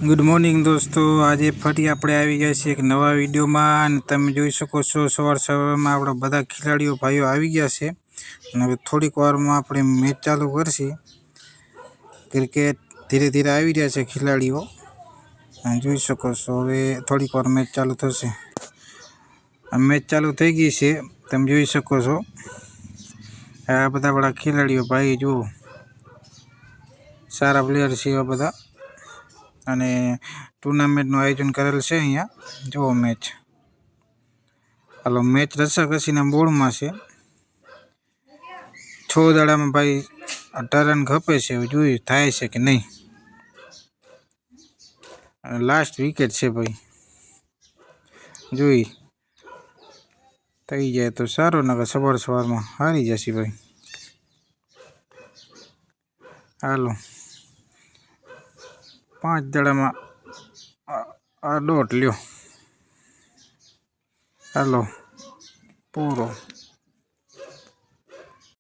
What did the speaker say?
Good morning दोस्तों, आज फरी આપણે આવી ગયા છીએ એક નવા વિડીયોમાં અને તમે જોઈ શકો છો સવારમાં આપણા બધા ખેલાડીઓ ભાઈઓ આવી ગયા છે અને હવે થોડીક વારમાં આપણે મેચ ચાલુ કરશી। ક્રિકેટ ધીરે ધીરે આવી રહ્યા છે ખેલાડીઓ અને જોઈ શકો છો હવે થોડીક વાર મેચ ચાલુ થશે। આ મેચ ચાલુ થઈ ગઈ છે, તમે જોઈ શકો છો આ બધા આપણા ખેલાડીઓ ભાઈ જો સારા પ્લેયર છે આ બધા અને ટુર્નામેન્ટનું આયોજન કરેલ છે। અહીંયા જો મેચ હાલો મેચ રસાકસીના બોર્ડમાં છે। 6 દાડામાં ભાઈ 18 રન ખપે છે, જોઈ થાય છે કે નહીં। અને લાસ્ટ વિકેટ છે ભાઈ, જોઈ થઈ જાય તો સારું, નકર સવારમાં હારી જશે ભાઈ। હાલો 5 દાડામાં આ ડોટ લ્યો, હાલો પૂરો।